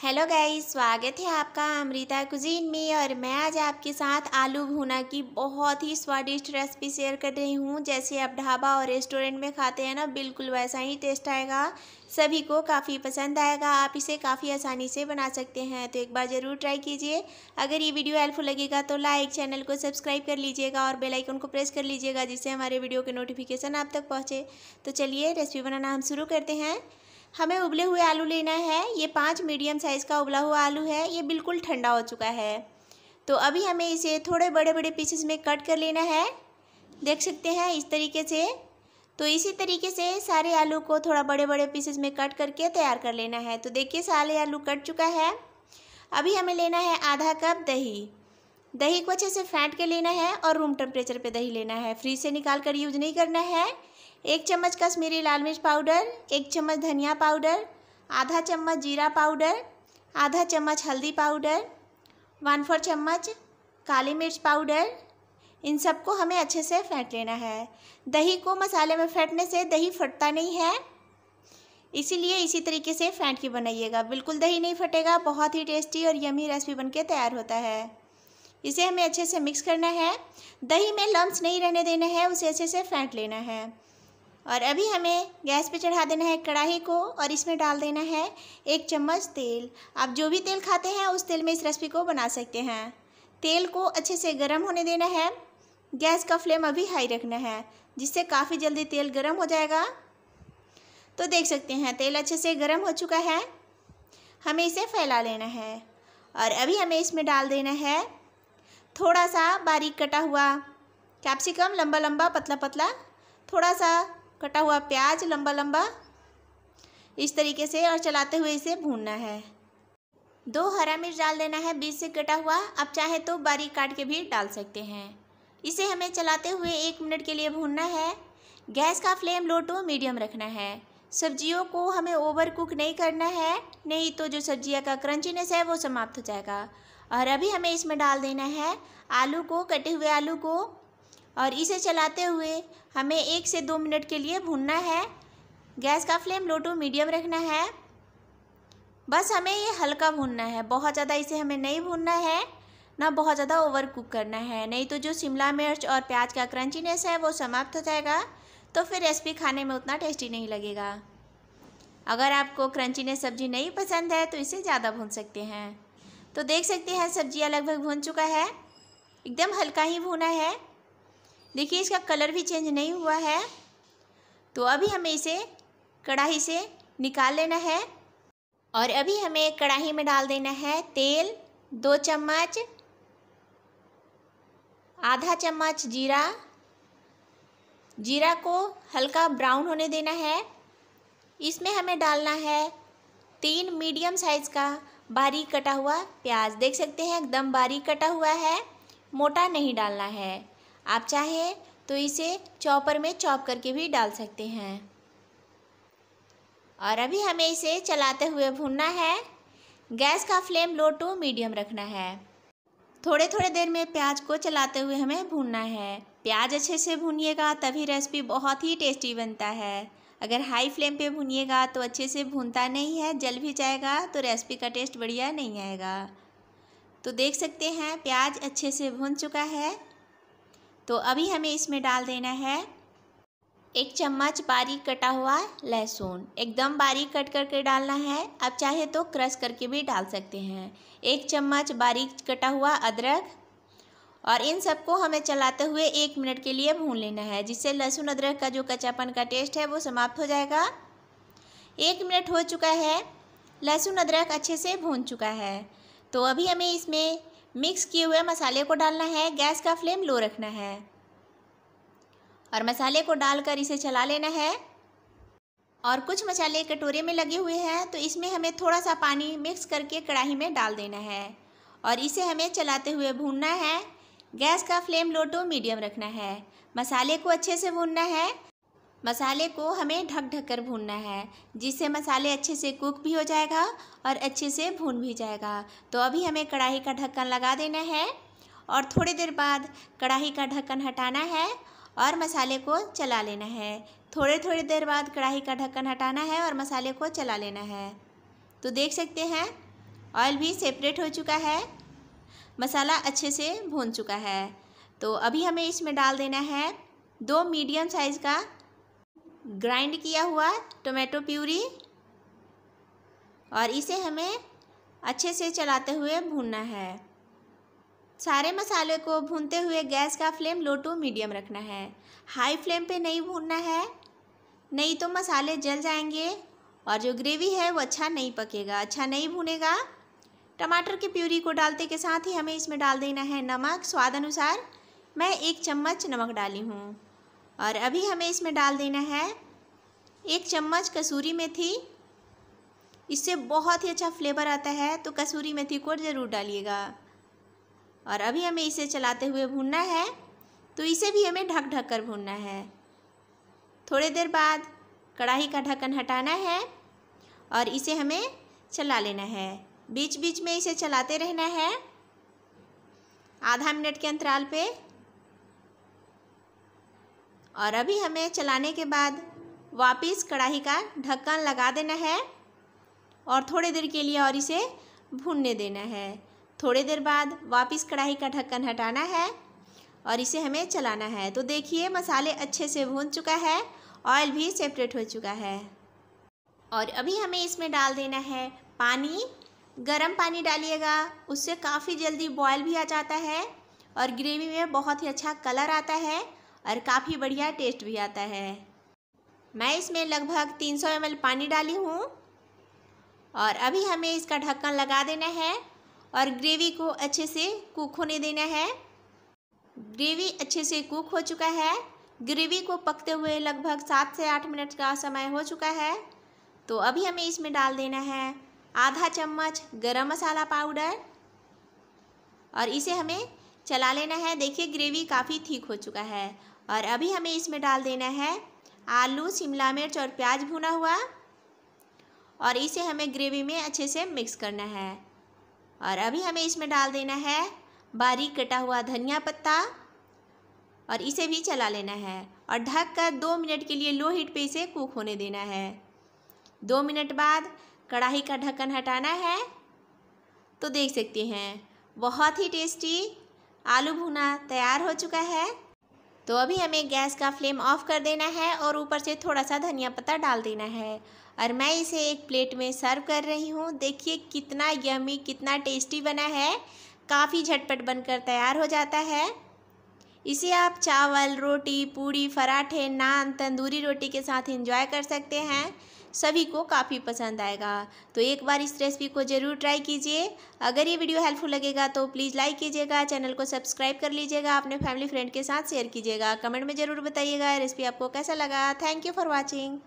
Hello guys, स्वागत है आपका अमृता कुजीन में। और मैं आज आपके साथ आलू भुना की बहुत ही स्वादिष्ट रेसिपी शेयर कर रही हूँ। जैसे आप ढाबा और रेस्टोरेंट में खाते हैं ना, बिल्कुल वैसा ही टेस्ट आएगा। सभी को काफ़ी पसंद आएगा। आप इसे काफ़ी आसानी से बना सकते हैं, तो एक बार ज़रूर ट्राई कीजिए। अगर ये वीडियो हेल्पफुल लगेगा तो लाइक, चैनल को सब्सक्राइब कर लीजिएगा और बेल आइकन को प्रेस कर लीजिएगा, जिससे हमारे वीडियो के नोटिफिकेशन आप तक पहुँचे। तो चलिए रेसिपी बनाना हम शुरू करते हैं। हमें उबले हुए आलू लेना है। ये 5 मीडियम साइज़ का उबला हुआ आलू है। ये बिल्कुल ठंडा हो चुका है। तो अभी हमें इसे थोड़े बड़े बड़े पीसेस में कट कर लेना है। देख सकते हैं इस तरीके से। तो इसी तरीके से सारे आलू को थोड़ा बड़े बड़े पीसेस में कट करके तैयार कर लेना है। तो देखिए सारे आलू कट चुका है। अभी हमें लेना है आधा कप दही। दही को अच्छे से फेंट के लेना है और रूम टेम्परेचर पे दही लेना है। फ्रीज से निकाल कर यूज नहीं करना है। 1 चम्मच कश्मीरी लाल मिर्च पाउडर, 1 चम्मच धनिया पाउडर, आधा चम्मच जीरा पाउडर, आधा चम्मच हल्दी पाउडर, 1/4 चम्मच काली मिर्च पाउडर। इन सबको हमें अच्छे से फेंट लेना है। दही को मसाले में फेंटने से दही फटता नहीं है, इसीलिए इसी तरीके से फेंट के बनाइएगा। बिल्कुल दही नहीं फटेगा। बहुत ही टेस्टी और यमी रेसिपी बनके तैयार होता है। इसे हमें अच्छे से मिक्स करना है। दही में लम्स नहीं रहने देना है, उसे अच्छे से फेंट लेना है। और अभी हमें गैस पे चढ़ा देना है कढ़ाई को और इसमें डाल देना है 1 चम्मच तेल। आप जो भी तेल खाते हैं उस तेल में इस रेसिपी को बना सकते हैं। तेल को अच्छे से गर्म होने देना है। गैस का फ्लेम अभी हाई रखना है, जिससे काफ़ी जल्दी तेल गर्म हो जाएगा। तो देख सकते हैं तेल अच्छे से गर्म हो चुका है। हमें इसे फैला लेना है और अभी हमें इसमें डाल देना है थोड़ा सा बारीक कटा हुआ कैप्सिकम, लंबा लंबा पतला पतला, थोड़ा सा कटा हुआ प्याज लंबा लंबा, इस तरीके से, और चलाते हुए इसे भूनना है। 2 हरा मिर्च डाल देना है बीच से कटा हुआ। आप चाहे तो बारीक काट के भी डाल सकते हैं। इसे हमें चलाते हुए 1 मिनट के लिए भूनना है। गैस का फ्लेम लो टू मीडियम रखना है। सब्जियों को हमें ओवर कुक नहीं करना है, नहीं तो जो सब्जियां का क्रंचीनेस है वो समाप्त हो जाएगा। और अभी हमें इसमें डाल देना है आलू को, कटे हुए आलू को, और इसे चलाते हुए हमें 1 से 2 मिनट के लिए भूनना है। गैस का फ्लेम लो टू मीडियम रखना है। बस हमें ये हल्का भूनना है, बहुत ज़्यादा इसे हमें नहीं भूनना है, ना बहुत ज़्यादा ओवर कुक करना है, नहीं तो जो शिमला मिर्च और प्याज का क्रंचीनेस है वो समाप्त हो जाएगा। तो फिर रेसिपी खाने में उतना टेस्टी नहीं लगेगा। अगर आपको क्रंचीनेस सब्जी नहीं पसंद है तो इसे ज़्यादा भून सकते हैं। तो देख सकते हैं सब्जियाँ लगभग भून चुका है, एकदम हल्का ही भुना है। देखिए इसका कलर भी चेंज नहीं हुआ है। तो अभी हमें इसे कढ़ाई से निकाल लेना है और अभी हमें कढ़ाई में डाल देना है तेल 2 चम्मच, आधा चम्मच जीरा। जीरा को हल्का ब्राउन होने देना है। इसमें हमें डालना है 3 मीडियम साइज़ का बारीक कटा हुआ प्याज। देख सकते हैं एकदम बारीक कटा हुआ है, मोटा नहीं डालना है। आप चाहें तो इसे चॉपर में चॉप करके भी डाल सकते हैं। और अभी हमें इसे चलाते हुए भूनना है। गैस का फ्लेम लो टू मीडियम रखना है। थोड़े थोड़े देर में प्याज को चलाते हुए हमें भूनना है। प्याज अच्छे से भूनिएगा तभी रेसिपी बहुत ही टेस्टी बनता है। अगर हाई फ्लेम पे भूनिएगा तो अच्छे से भूनता नहीं है, जल भी जाएगा, तो रेसिपी का टेस्ट बढ़िया नहीं आएगा। तो देख सकते हैं प्याज अच्छे से भून चुका है। तो अभी हमें इसमें डाल देना है 1 चम्मच बारीक कटा हुआ लहसुन। एकदम बारीक कट करके डालना है, आप चाहे तो क्रश करके भी डाल सकते हैं। 1 चम्मच बारीक कटा हुआ अदरक, और इन सबको हमें चलाते हुए 1 मिनट के लिए भून लेना है, जिससे लहसुन अदरक का जो कच्चापन का टेस्ट है वो समाप्त हो जाएगा। 1 मिनट हो चुका है, लहसुन अदरक अच्छे से भून चुका है। तो अभी हमें इसमें मिक्स किए हुए मसाले को डालना है। गैस का फ्लेम लो रखना है और मसाले को डालकर इसे चला लेना है। और कुछ मसाले कटोरे में लगे हुए हैं, तो इसमें हमें थोड़ा सा पानी मिक्स करके कढ़ाई में डाल देना है और इसे हमें चलाते हुए भूनना है। गैस का फ्लेम लो टू मीडियम रखना है। मसाले को अच्छे से भूनना है। मसाले को हमें ढक ढक कर भूनना है, जिससे मसाले अच्छे से कुक भी हो जाएगा और अच्छे से भून भी जाएगा। तो अभी हमें कढ़ाई का ढक्कन लगा देना है और थोड़ी देर बाद कढ़ाई का ढक्कन हटाना है और मसाले को चला लेना है। थोड़ी देर बाद कढ़ाई का ढक्कन हटाना है और मसाले को चला लेना है। तो देख सकते हैं ऑयल भी सेपरेट हो चुका है, मसाला अच्छे से भून चुका है। तो अभी हमें इसमें डाल देना है 2 मीडियम साइज़ का ग्राइंड किया हुआ टोमेटो प्यूरी, और इसे हमें अच्छे से चलाते हुए भूनना है। सारे मसाले को भूनते हुए गैस का फ्लेम लो टू मीडियम रखना है, हाई फ्लेम पे नहीं भूनना है, नहीं तो मसाले जल जाएंगे और जो ग्रेवी है वो अच्छा नहीं पकेगा, अच्छा नहीं भुनेगा। टमाटर की प्यूरी को डालते के साथ ही हमें इसमें डाल देना है नमक स्वाद अनुसार। मैं 1 चम्मच नमक डाली हूँ। और अभी हमें इसमें डाल देना है 1 चम्मच कसूरी मेथी, इससे बहुत ही अच्छा फ्लेवर आता है, तो कसूरी मेथी को ज़रूर डालिएगा। और अभी हमें इसे चलाते हुए भूनना है, तो इसे भी हमें ढक ढक कर भूनना है। थोड़ी देर बाद कढ़ाई का ढक्कन हटाना है और इसे हमें चला लेना है। बीच बीच में इसे चलाते रहना है आधा मिनट के अंतराल पे। और अभी हमें चलाने के बाद वापस कढ़ाई का ढक्कन लगा देना है और थोड़ी देर के लिए और इसे भूनने देना है। थोड़ी देर बाद वापस कढ़ाई का ढक्कन हटाना है और इसे हमें चलाना है। तो देखिए मसाले अच्छे से भून चुका है, ऑयल भी सेपरेट हो चुका है। और अभी हमें इसमें डाल देना है पानी। गरम पानी डालिएगा, उससे काफ़ी जल्दी बॉयल भी आ जाता है और ग्रेवी में बहुत ही अच्छा कलर आता है और काफ़ी बढ़िया टेस्ट भी आता है। मैं इसमें लगभग 300 ml पानी डाली हूँ और अभी हमें इसका ढक्कन लगा देना है और ग्रेवी को अच्छे से कुक होने देना है। ग्रेवी अच्छे से कुक हो चुका है। ग्रेवी को पकते हुए लगभग 7 से 8 मिनट का समय हो चुका है। तो अभी हमें इसमें डाल देना है आधा चम्मच गरम मसाला पाउडर और इसे हमें चला लेना है। देखिए ग्रेवी काफ़ी थिक हो चुका है। और अभी हमें इसमें डाल देना है आलू, शिमला मिर्च और प्याज भुना हुआ, और इसे हमें ग्रेवी में अच्छे से मिक्स करना है। और अभी हमें इसमें डाल देना है बारीक कटा हुआ धनिया पत्ता और इसे भी चला लेना है और ढक कर 2 मिनट के लिए लो हीट पे इसे कुक होने देना है। 2 मिनट बाद कढ़ाई का ढक्कन हटाना है। तो देख सकते हैं बहुत ही टेस्टी आलू भुना तैयार हो चुका है। तो अभी हमें गैस का फ्लेम ऑफ कर देना है और ऊपर से थोड़ा सा धनिया पत्ता डाल देना है। और मैं इसे एक प्लेट में सर्व कर रही हूँ। देखिए कितना यमी, कितना टेस्टी बना है, काफ़ी झटपट बनकर तैयार हो जाता है। इसे आप चावल, रोटी, पूड़ी, पराठे, नान, तंदूरी रोटी के साथ एंजॉय कर सकते हैं। सभी को काफ़ी पसंद आएगा। तो एक बार इस रेसिपी को ज़रूर ट्राई कीजिए। अगर ये वीडियो हेल्पफुल लगेगा तो प्लीज़ लाइक कीजिएगा, चैनल को सब्सक्राइब कर लीजिएगा, अपने फैमिली फ्रेंड के साथ शेयर कीजिएगा। कमेंट में ज़रूर बताइएगा रेसिपी आपको कैसा लगा। Thank you for watching.